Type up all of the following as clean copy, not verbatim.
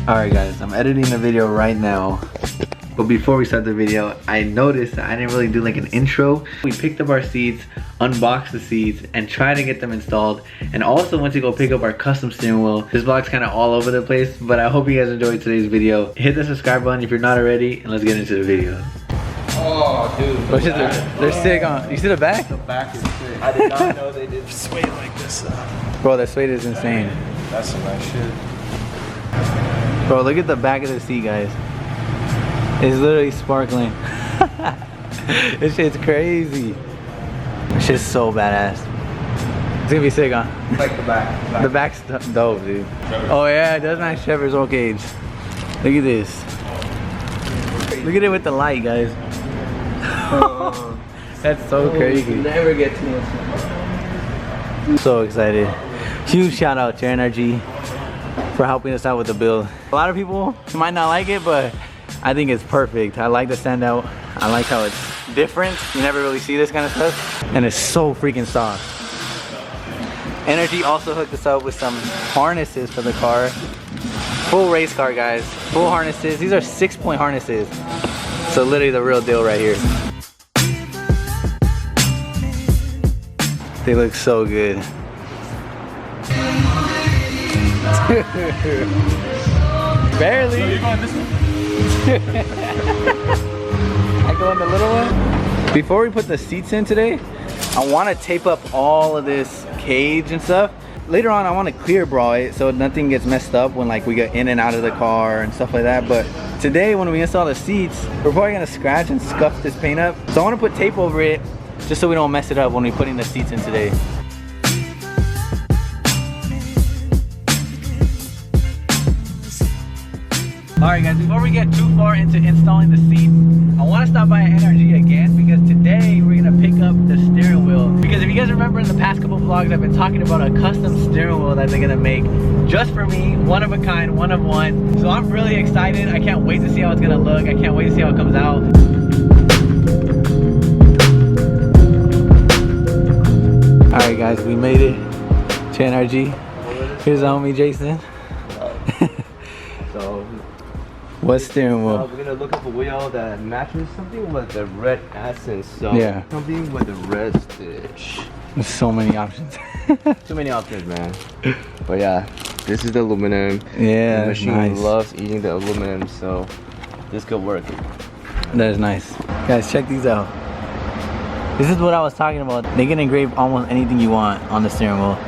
Alright guys, I'm editing the video right now. But before we start the video, I noticed that I didn't really do like an intro. We picked up our seats, unboxed the seats, and tried to get them installed. And also went to go pick up our custom steering wheel. This vlog's kind of all over the place, but I hope you guys enjoyed today's video. Hit the subscribe button if you're not already, and let's get into the video. Oh, dude. They're sick on. You see the back? The back is sick. I did not know they did suede like this. Bro, that suede is insane. That's some nice shit. Bro, look at the back of the seat, guys. It's literally sparkling. This shit's crazy. This shit's so badass. It's gonna be sick, huh? Like the back. The back's dope, dude. Oh yeah, it does match Trevor's roll cage. Look at this. Look at it with the light, guys. That's so crazy. Never get too much. I'm so excited. Huge shout out to Energy for helping us out with the build. A lot of people might not like it, but I think it's perfect. I like the standout. I like how it's different. You never really see this kind of stuff. And it's so freaking soft. Energy also hooked us up with some harnesses for the car. Full race car, guys. Full harnesses. These are 6-point harnesses. So literally the real deal right here. They look so good. Barely. So you're going this one? I go in the little one. Before we put the seats in today, I want to tape up all of this cage and stuff. Later on, I want to clear brawl it so nothing gets messed up when like we get in and out of the car and stuff like that. But today, when we install the seats, we're probably gonna scratch and scuff this paint up. So I want to put tape over it just so we don't mess it up when we put in the seats in today. Alright guys, before we get too far into installing the seats, I want to stop by NRG again because today we're going to pick up the steering wheel. Because if you guys remember in the past couple vlogs, I've been talking about a custom steering wheel that they're going to make just for me, one of a kind, one of one. So I'm really excited. I can't wait to see how it's going to look. I can't wait to see how it comes out. Alright guys, we made it to NRG. Here's the homie Jason. So, what steering wheel? we're gonna look up a wheel that matches something with the red accents. So yeah, something with the red stitch. There's so many options. Too many options, man. But yeah, this is the aluminum. Yeah, the machine nice. loves eating the aluminum, so this could work. That is nice. Guys, check these out. This is what I was talking about. They can engrave almost anything you want on the steering wheel.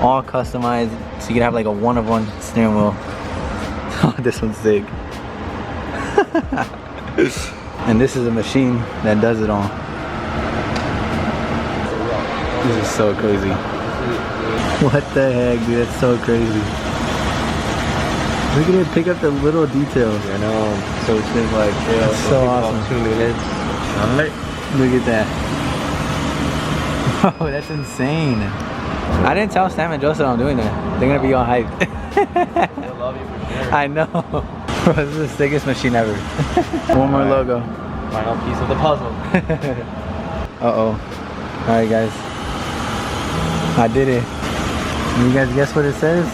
All customized, so you can have like a one-of-one steering wheel. Oh, this one's sick. And this is a machine that does it all. This is so crazy. What the heck, dude? That's so crazy. Look at it pick up the little details. I know. So it's been like, yeah, that's so awesome. 2 minutes. Alright. Look at that. Oh, that's insane. I didn't tell Sam and Joseph I'm doing that. They're gonna be all hyped. They'll love you for sure. I know. Bro, this is the sickest machine ever. One more logo. Final piece of the puzzle. Uh-oh. Alright guys. I did it. Can you guys guess what it says?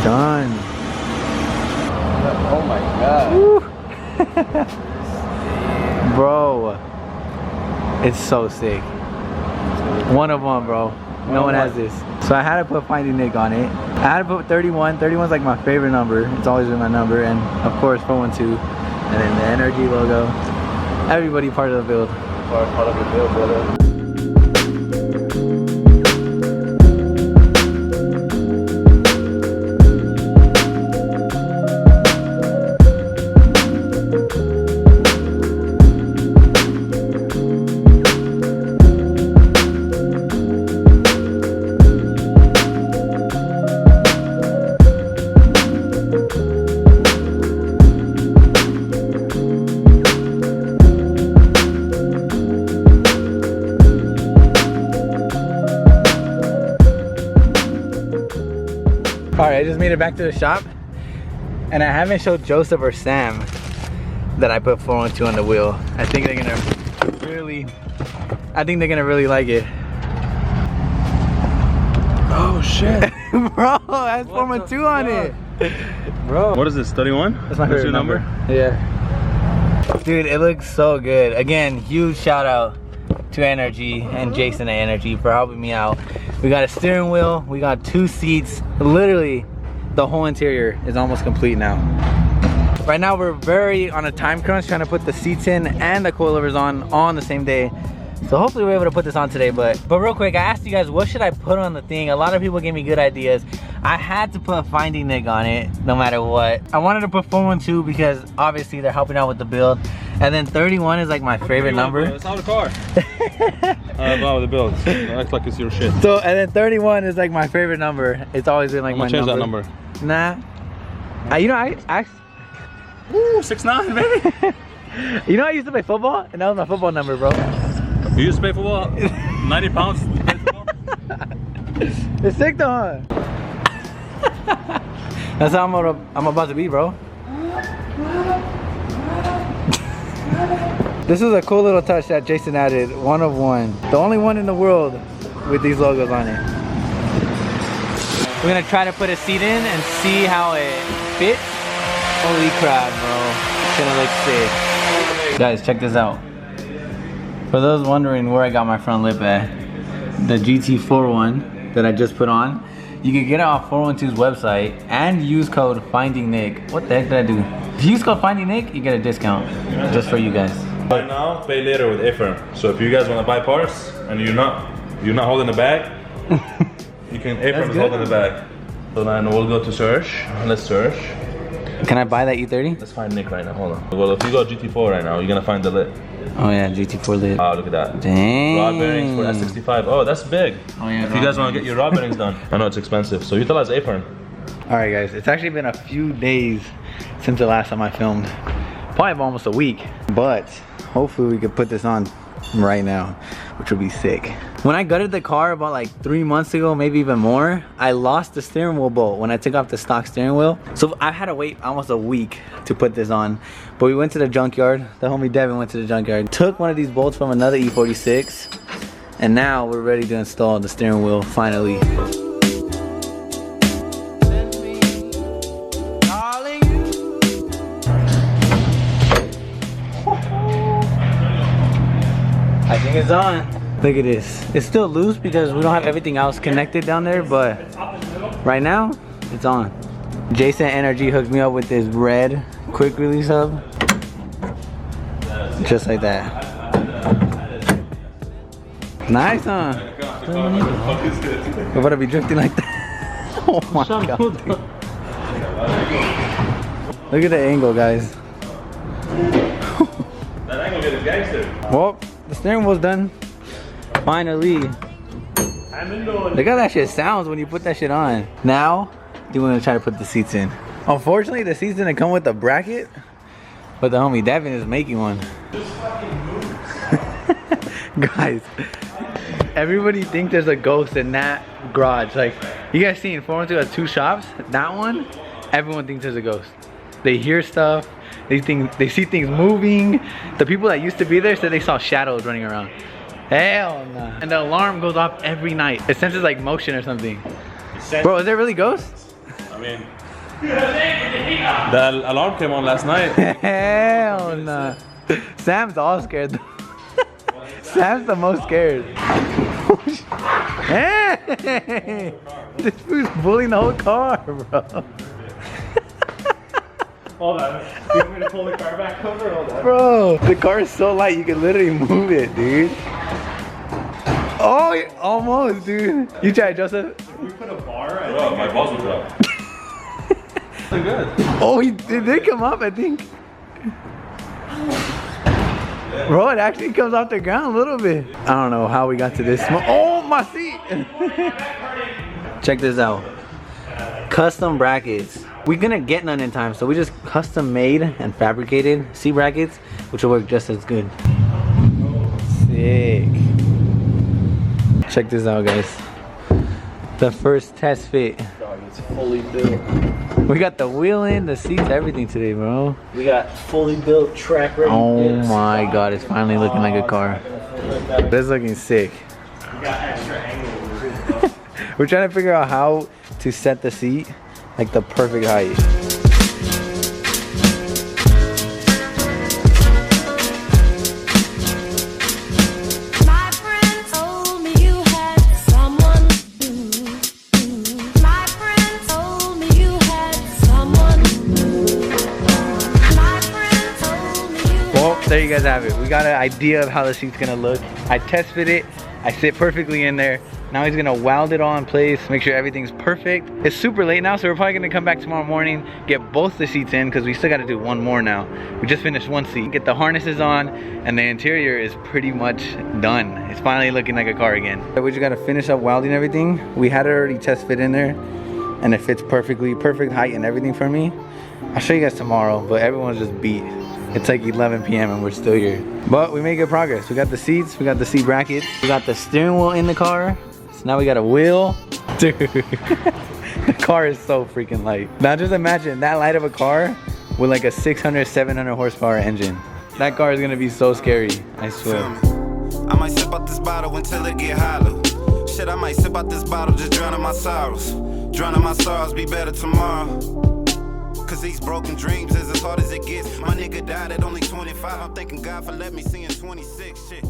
Done. Oh my god. Bro. It's so sick. One of one, bro. No one has this. So I had to put FindingNick on it. I had to put 31. 31's like my favorite number. It's always been my number. And of course 412. And then the Energy logo. Everybody part of the build. Part of the build, brother. Alright, I just made it back to the shop and I haven't showed Joseph or Sam that I put 412 on the wheel. I think they're gonna really like it. Oh shit. Bro, that's Formula 2 on it. Bro. What is this, 31? That's my favorite number. Yeah. Dude, it looks so good. Again, huge shout out to Energy and Jason at Energy for helping me out. We got a steering wheel, we got 2 seats. Literally, the whole interior is almost complete now. Right now, we're very on a time crunch trying to put the seats in and the coilovers on the same day. So hopefully we're able to put this on today, but real quick, I asked you guys, what should I put on the thing? A lot of people gave me good ideas. I had to put FindingNick on it, no matter what. I wanted to put 412 because obviously they're helping out with the build. And then 31 is like my favorite number. It's out of the car. Go with the build. Acts like it's your shit. So, and then 31 is like my favorite number. It's always been like my number. Change that number. Nah. You know, I Ooh, 6'9", baby. You know, I used to play football, and that was my football number, bro. You used to play football? 90 pounds? It's sick though, huh? That's how I'm about to be, bro. This is a cool little touch that Jason added. 1 of 1. The only one in the world with these logos on it. We're gonna try to put a seat in and see how it fits. Holy crap, bro. It's gonna look sick. Guys, check this out. For those wondering where I got my front lip at, the GT4 one that I just put on, you can get it off 412's website and use code FindingNick. What the heck did I do? If you use code FindingNick, you get a discount just for you guys. Buy now, pay later with A-Firm. So if you guys want to buy parts and you're not holding the bag, you can A-Firm is holding the bag. So then we'll go to search. Let's search. Can I buy that E30? Let's find Nick right now. Hold on. Well, if you go GT4 right now, you're gonna find the lid. Oh yeah, GT4 lid. Oh, look at that. Dang. Rod bearings for S65. Oh, that's big. Oh yeah. If you guys want to get your rod bearings done, I know it's expensive. So utilize A-Firm. All right, guys. It's actually been a few days since the last time I filmed. Probably almost a week. But hopefully we could put this on right now, which would be sick. When I gutted the car about like 3 months ago, maybe even more, I lost the steering wheel bolt when I took off the stock steering wheel. So I had to wait almost a week to put this on. But we went to the junkyard. The homie Devin went to the junkyard, took one of these bolts from another E46, and now we're ready to install the steering wheel finally. I think it's on. Look at this. It's still loose because we don't have everything else connected down there, but right now, it's on. Jason Energy hooked me up with this red quick release hub. Just like that. Nice, huh? We're about to be drifting like that. Oh my god. Look at the angle, guys. That angle get his gangster. Well, the steering wheel's done. Finally. Look how that shit sounds when you put that shit on. Now, you want to try to put the seats in. Unfortunately, the seats didn't come with a bracket, but the homie Devin is making one. Guys, everybody thinks there's a ghost in that garage. Like, you guys seen 412 has 2 shops. That one, everyone thinks there's a ghost. They hear stuff. They see things moving. The people that used to be there said they saw shadows running around. Hell no. And the alarm goes off every night. It senses like motion or something. Bro, is there really ghosts? I mean, the alarm came on last night. Hell no. Sam's all scared though. Sam's the most scared. Hey! This dude's bullying the whole car, bro. Hold on. Do you want me to pull the car back over? Hold on. Bro, the car is so light you can literally move it, dude. Oh, almost, dude. You try it, Joseph. If we put a bar, I Bro, my balls will drop. Good. Oh, it did come up, I think. Bro, it actually comes off the ground a little bit. I don't know how we got to this. Oh, my seat. Check this out. Custom brackets. We're gonna get none in time, so we just custom made and fabricated seat brackets, which will work just as good. Sick. Check this out, guys. The first test fit. Dog, it's fully built. We got the wheel in, the seats, everything today, bro. We got fully built track ready. Oh my god, it's finally looking like a car. This is looking sick. We got extra angle. We're trying to figure out how to set the seat like the perfect height. There you guys have it. We got an idea of how the seat's gonna look. I test fit it. I sit perfectly in there. Now he's gonna weld it all in place, make sure everything's perfect. It's super late now, so we're probably gonna come back tomorrow morning, get both the seats in, because we still gotta do one more now. We just finished one seat. Get the harnesses on, and the interior is pretty much done. It's finally looking like a car again. We just gotta finish up welding everything. We had it already test fit in there, and it fits perfectly, perfect height and everything for me. I'll show you guys tomorrow, but everyone's just beat. It's like 11 p.m. and we're still here. But we made good progress. We got the seats, we got the seat brackets, we got the steering wheel in the car. So now we got a wheel. Dude, the car is so freaking light. Now just imagine that light of a car with like a 600, 700 horsepower engine. That car is gonna be so scary, I swear. I might sip out this bottle until it get hollow. Shit, I might sip out this bottle, just drowning my sorrows. Drowning my sorrows, be better tomorrow. Cause these broken dreams is as hard as it gets. My nigga died at only 25. I'm thanking God for letting me see in 26. Shit.